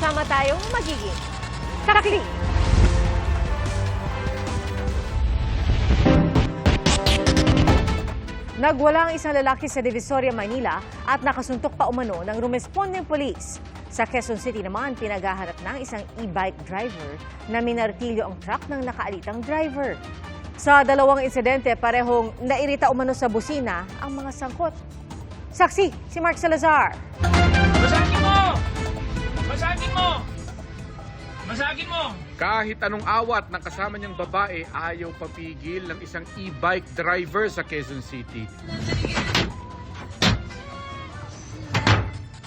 Sama-sama tayong magiging karakli. Nagwala ang isang lalaki sa Divisoria, Maynila at nakasuntok pa umano ng rumespondeng polis. Sa Quezon City naman, pinaghahanap ng isang e-bike driver na minartilyo ang truck ng nakaalitang driver. Sa dalawang insidente, parehong nairita umano sa busina ang mga sangkot. Saksi, si Mark Salazar. Basagin mo! Basagin mo! Basagin mo! Kahit anong awat ng kasama niyang babae, ayaw papigil ng isang e-bike driver sa Quezon City.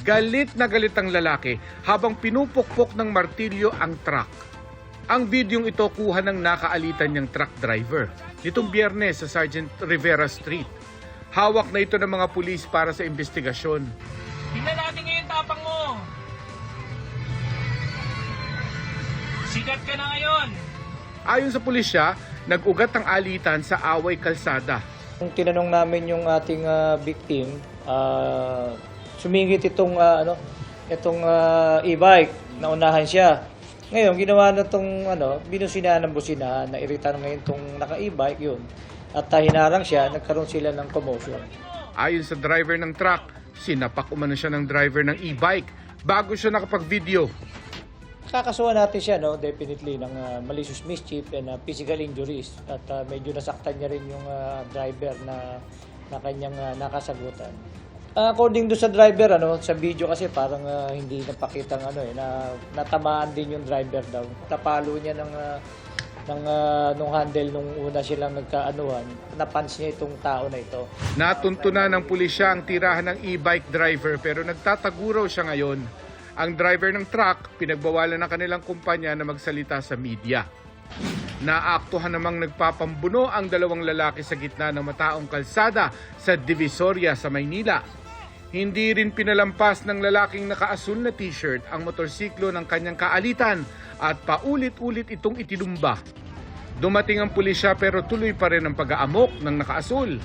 Galit na galit ang lalaki habang pinupukpok ng martilyo ang truck. Ang bidyong ito kuha ng nakaalitan niyang truck driver nitong Biyernes sa Sergeant Rivera Street. Hawak na ito ng mga pulis para sa investigasyon. Tingnan natin ngayon tapang mo! Sigat ka na ngayon! Ayon sa pulisya, nag-ugat ang alitan sa Away Kalsada. Kung tinanong namin yung ating victim, sumingit itong e-bike, naunahan siya. Ngayon, ginawa na itong binusinahan ng businahan, na irita ngayon itong naka-e-bike yun. At hinarang siya, nagkaroon sila ng commotion. Ayon sa driver ng truck, sinapak umano siya ng driver ng e-bike bago siya nakapag-video. Kakasuhan natin siya, definitely, ng malicious mischief and physical injuries. At medyo nasaktan niya rin yung driver na kanyang nakasagutan. According do sa driver, sa video kasi parang hindi napakitang na natamaan din yung driver daw. Napalo niya nung handle nung una silang nagkaanuhan, napans niya itong tao na ito. Natuntunan ng pulisya ang tirahan ng e-bike driver pero nagtataguraw siya ngayon. Ang driver ng truck, pinagbawalan ng kanilang kumpanya na magsalita sa media. Naaktuhan namang nagpapambuno ang dalawang lalaki sa gitna ng mataong kalsada sa Divisoria sa Maynila. Hindi rin pinalampas ng lalaking nakaasul na t-shirt ang motorsiklo ng kanyang kaalitan at paulit-ulit itong itinumba. Dumating ang pulisya pero tuloy pa rin ang pag-aamok ng nakaasul.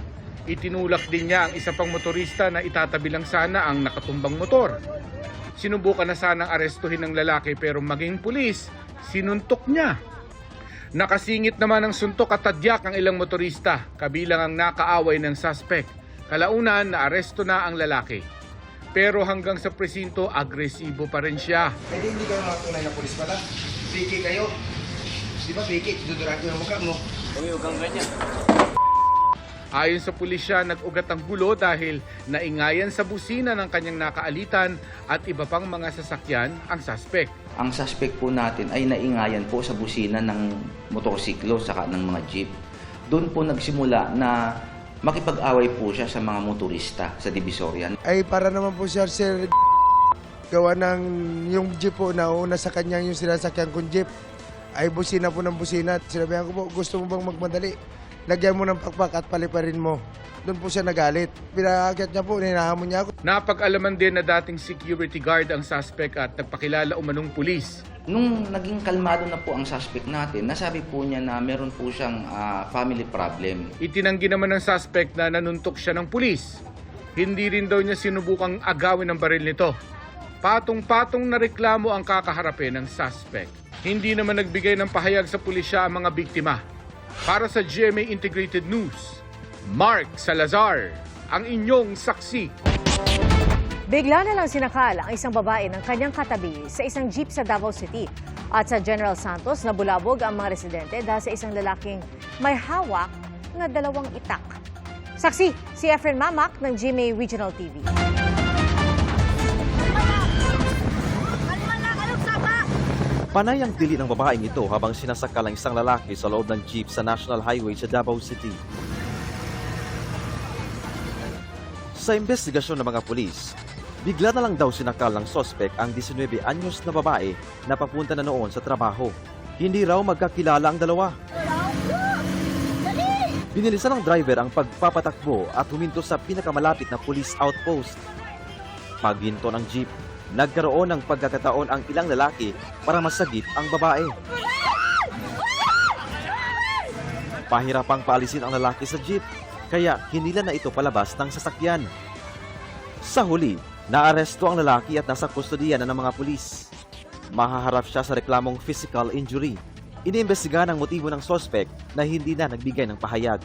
Itinulak din niya ang isa pang motorista na itatabi lang sana ang nakatumbang motor. Sinubukan na sanang arestuhin ng lalaki pero maging pulis, sinuntok niya. Nakasingit naman ng suntok at tadyak ang ilang motorista, kabilang ang nakaaway ng suspect. Kalaunan, naaresto na ang lalaki. Pero hanggang sa presinto, agresibo pa rin siya. Pwede hindi kayo mga tunay na pulis pala. Fake kayo. Di ba fake? Duduran ko yung mukha mo. Huwag kang ganyan. Ayon sa pulisya, nag-ugat ang gulo dahil naingayan sa busina ng kanyang nakaalitan at iba pang mga sasakyan ang suspect. Ang suspect po natin ay naingayan po sa busina ng motorsiklo saka ng mga jeep. Doon po nagsimula na makipag-away po siya sa mga motorista sa Divisoria. Ay para naman po siya, sir, gawa ng yung jeep po na una sa kanyang yung sinasakyan kong jeep. Ay busina po ng busina. Sinabihan ko po, gusto mo bang magmadali? Lagyan mo ng pakpak at paliparin mo. Doon po siya nagalit. Pinaakyat niya po, ninahamon niya ako. Napag-alaman din na dating security guard ang suspect at nagpakilala umanong pulis. Nung naging kalmado na po ang suspect natin, nasabi po niya na meron po siyang family problem. Itinanggi naman ng suspect na nanuntok siya ng pulis. Hindi rin daw niya sinubukang agawin ang baril nito. Patong-patong na reklamo ang kakaharapin ng suspect. Hindi naman nagbigay ng pahayag sa pulisya ang mga biktima. Para sa GMA Integrated News, Mark Salazar, ang inyong saksi. Bigla na lang sinakal ang isang babae ng kanyang katabi sa isang jeep sa Davao City. At sa General Santos, nabulabog ang mga residente dahil sa isang lalaking may hawak na dalawang itak. Saksi, si Efren Mamak ng GMA Regional TV. Panay ang dili ng babaeng ito habang sinasakal ang isang lalaki sa loob ng jeep sa National Highway sa Davao City. Sa investigasyon ng mga pulis, bigla na lang daw sinakal ng suspect ang 19 anyos na babae na papunta na noon sa trabaho. Hindi raw magkakilala ang dalawa. Binilisan ng driver ang pagpapatakbo at huminto sa pinakamalapit na police outpost. Paghinto ng jeep, nagkaroon ng pagkakataon ang ilang lalaki para masagip ang babae. Pahirapang paalisin ang lalaki sa jeep, kaya hinila na ito palabas ng sasakyan. Sa huli, naaresto ang lalaki at nasa kustodiya na ng mga pulis. mahaharap siya sa reklamong physical injury. Iniimbestigahan ang motibo ng suspect na hindi na nagbigay ng pahayag.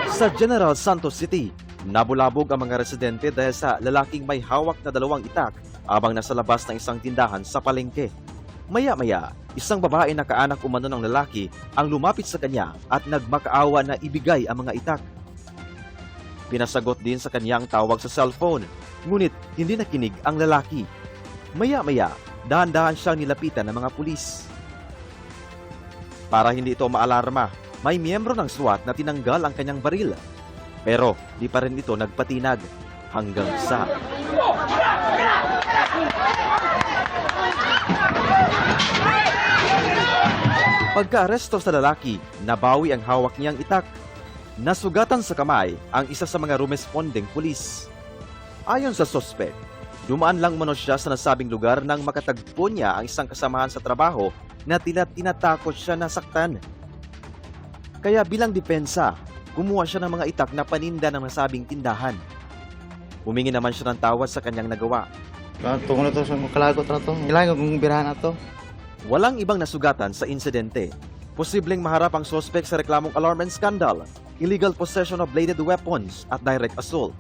Sa General Santos City, nabulabog ang mga residente dahil sa lalaking may hawak na 2 itak habang nasa labas ng isang tindahan sa palengke. Maya-maya, isang babae na kaanak umano ng lalaki ang lumapit sa kanya at nagmakaawa na ibigay ang mga itak. Pinasagot din sa kanyang tawag sa cellphone, ngunit hindi nakinig ang lalaki. Maya-maya, dahan-dahan siyang nilapitan ng mga pulis. Para hindi ito maalarma, may miyembro ng SWAT na tinanggal ang kanyang baril. Pero di pa rin ito nagpatinag hanggang sa... Pagka-aresto sa lalaki, nabawi ang hawak niyang itak. Nasugatan sa kamay ang isa sa mga rumesponding pulis. Ayon sa suspect, dumaan lang mano siya sa nasabing lugar nang makatagpo niya ang isang kasamahan sa trabaho na tinatakot siya na saktan. Kaya bilang depensa, kumuha siya ng mga itak na paninda ng nasabing tindahan. Humingi naman siya ng tawad sa kanyang nagawa. Tungo na to sa kalagot na to. Kailangan kong birahan na to. Walang ibang nasugatan sa insidente. Posibleng maharap ang suspect sa reklamong alarm and scandal, illegal possession of bladed weapons at direct assault.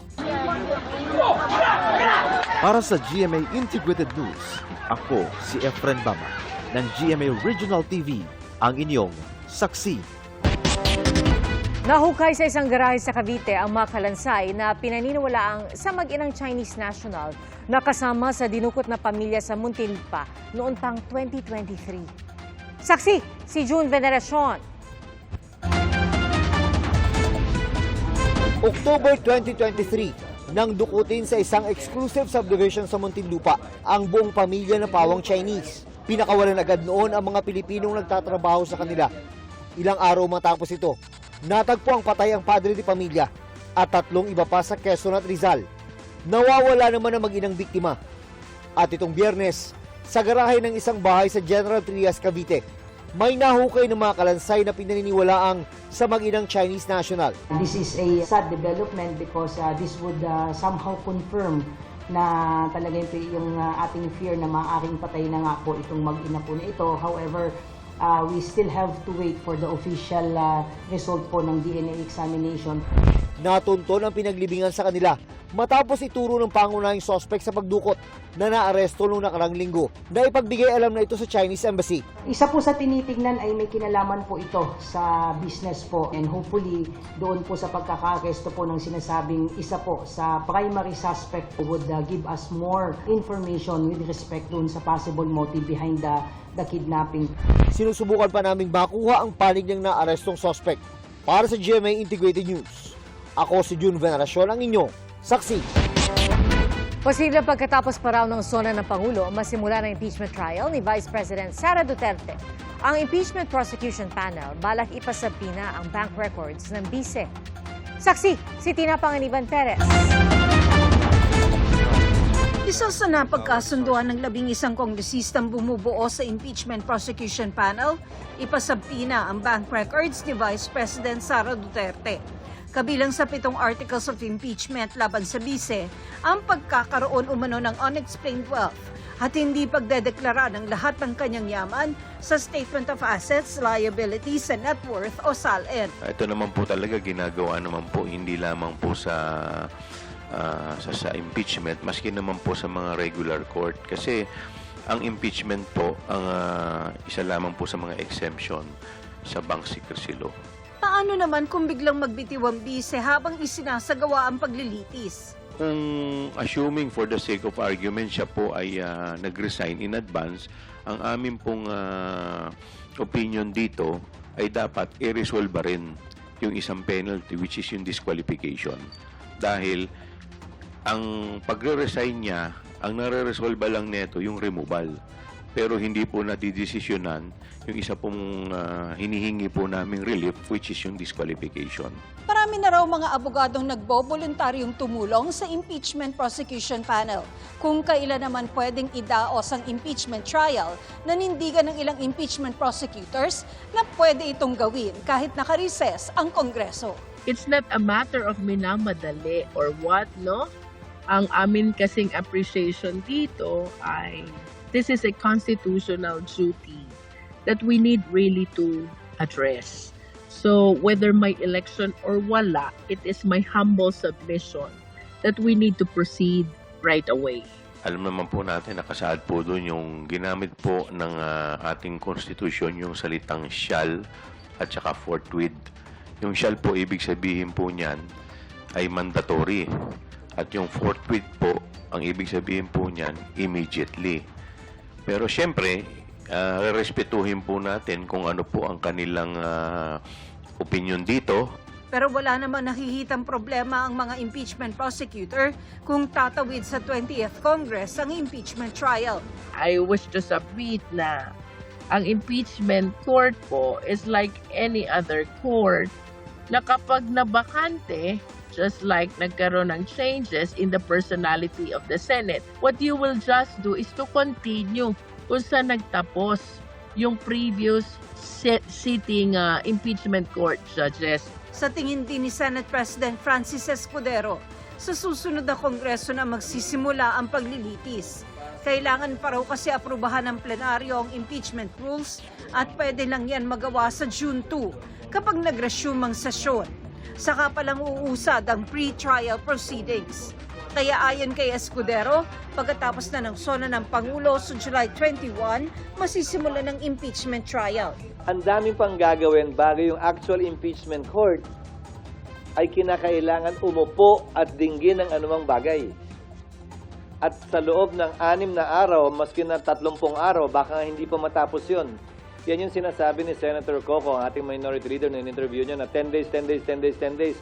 Para sa GMA Integrated News, ako si Efren Bama ng GMA Regional TV, ang inyong saksi. Nahukay sa isang garahe sa Cavite ang mga kalansay na pinaniniwalaang sa mag-inang Chinese national na kasama sa dinukot na pamilya sa Muntinlupa noon pang 2023. Saksi, si June Veneracion. October 2023, nang dukutin sa isang exclusive subdivision sa Muntinlupa ang buong pamilya ng pawang Chinese. Pinakawalan agad noon ang mga Pilipinong nagtatrabaho sa kanila. Ilang araw matapos ito, natagpo ang patay ang padre de pamilya at 3 iba pa sa Quezon at Rizal. Nawawala naman ang mag-inang biktima. At itong Biyernes, sa garahe ng isang bahay sa General Trias, Cavite, may nahukay ng mga kalansay na pinaniniwalaang sa mag-inang Chinese national. This is a sad development because this would somehow confirm na talaga yung ating fear na maaaring patay na nga po itong mag-ina po na ito. However, we still have to wait for the official result po ng DNA examination. Natunton ang pinaglibingan sa kanila matapos ituro ng pangunahing suspect sa pagdukot na naaresto noong nakarang linggo na ipagbigay alam na ito sa Chinese Embassy. Isa po sa tinitignan ay may kinalaman po ito sa business po and hopefully doon po sa pagkakaresto po ng sinasabing isa po sa primary suspect would give us more information with respect doon sa possible motive behind the kidnapping. Sinusubukan pa naming makuha ang panig ng naarestong suspect. Para sa GMA Integrated News, ako si June Veneracion, ang inyong saksi. Posibleng pagkatapos pa raw ng sona ng Pangulo, masimula ng impeachment trial ni Vice President Sara Duterte. Ang impeachment prosecution panel balak ipasabina ang bank records ng bise. Saksi, si Tina Panganiban Perez. Isa sa napagkasunduan ng 11 kongresistang bumubuo sa impeachment prosecution panel, ipasabina ang bank records ni Vice President Sara Duterte. Kabilang sa 7 articles of impeachment laban sa bise, ang pagkakaroon umano ng unexplained wealth at hindi pagdedeklara ng lahat ng kanyang yaman sa Statement of Assets, Liabilities, and Net Worth o SALN. Ito naman po talaga ginagawa naman po hindi lamang po sa impeachment, maski naman po sa mga regular court. Kasi ang impeachment po, ang isa lamang po sa mga exemption sa bank secrecy law. Paano naman kung biglang magbitiw ang bise habang isinasagawa ang paglilitis? Kung assuming for the sake of argument siya po ay nag-resign in advance, ang amin pong opinion dito ay dapat i-resolve rin yung isang penalty which is yung disqualification. Dahil ang pagre-resign niya, ang nare-resolve lang neto yung removal. Pero hindi po nadidesisyonan yung isa pong hinihingi po naming relief which is yung disqualification. Marami na raw mga abogadong nagbo-voluntaryong tumulong sa impeachment prosecution panel. Kung kailan naman pwedeng idaos ang impeachment trial, nanindigan ng ilang impeachment prosecutors na pwede itong gawin kahit naka-recess ang Kongreso. It's not a matter of minamadali or what, no? Ang amin kasing appreciation dito ay this is a constitutional duty that we need really to address. So whether may election or wala, it is my humble submission that we need to proceed right away. Alam naman po natin, nakasaad po doon yung ginamit po ng ating konstitusyon, yung salitang shall at saka forthwith. Yung shall po, ibig sabihin po niyan ay mandatory. At yung forthwith po, ang ibig sabihin po niyan, immediately. Pero syempre, respetuhin po natin kung ano po ang kanilang opinion dito. Pero wala naman nakikitang problema ang mga impeachment prosecutor kung tatawid sa 20th Congress ang impeachment trial. I wish to submit na ang impeachment court po is like any other court na kapag nabakante, just like nagkaroon ng changes in the personality of the Senate, what you will just do is to continue kung saan nagtapos yung previous sitting impeachment court judges. Sa tingin din ni Senate President Francis Escudero, sa susunod na Kongreso na magsisimula ang paglilitis. Kailangan pa raw kasi aprubahan ng plenaryo ang impeachment rules at pwede lang yan magawa sa June 2 kapag nag-resume ang sesyon. Saka palang uusad ang pre-trial proceedings. Kaya ayon kay Escudero, pagkatapos na ng sona ng Pangulo sa July 21, masisimula ng impeachment trial. Ang daming pang gagawin bago yung actual impeachment court ay kinakailangan umupo at dinggin ng anumang bagay. At sa loob ng 6 na araw, maski na 30 araw, baka hindi pa matapos yun. Yan yung sinasabi ni Senator Coco, ang ating minority leader na in-interview niya na 10 days, 10 days, 10 days, 10 days.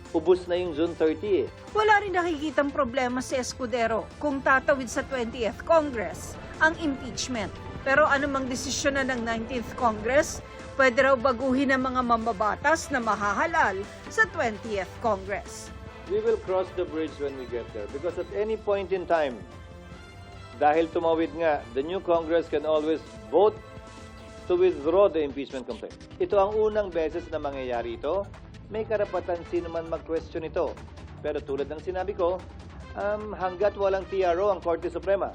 Ubus na yung June 30 eh. Wala rin nakikitang problema si Escudero kung tatawid sa 20th Congress ang impeachment. Pero anumang desisyon na ng 19th Congress, pwede raw baguhin ang mga mambabatas na mahahalal sa 20th Congress. We will cross the bridge when we get there because at any point in time, dahil tumawid nga, the new Congress can always vote to withdraw the impeachment complaint. Ito ang unang beses na mangyayari ito. May karapatan sino man mag-question ito. Pero tulad ng sinabi ko, hanggat walang TRO ang Korte Suprema,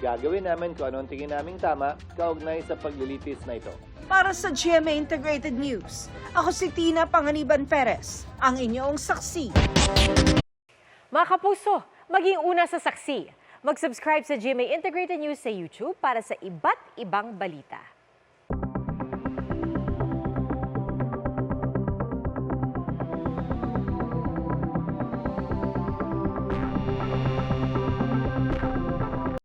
gagawin namin kung ano ang tingin naming tama kaugnay sa paglilitis na ito. Para sa GMA Integrated News, ako si Tina Panganiban Perez, ang inyong saksi. Mga kapuso, maging una sa saksi. Mag-subscribe sa GMA Integrated News sa YouTube para sa iba't ibang balita.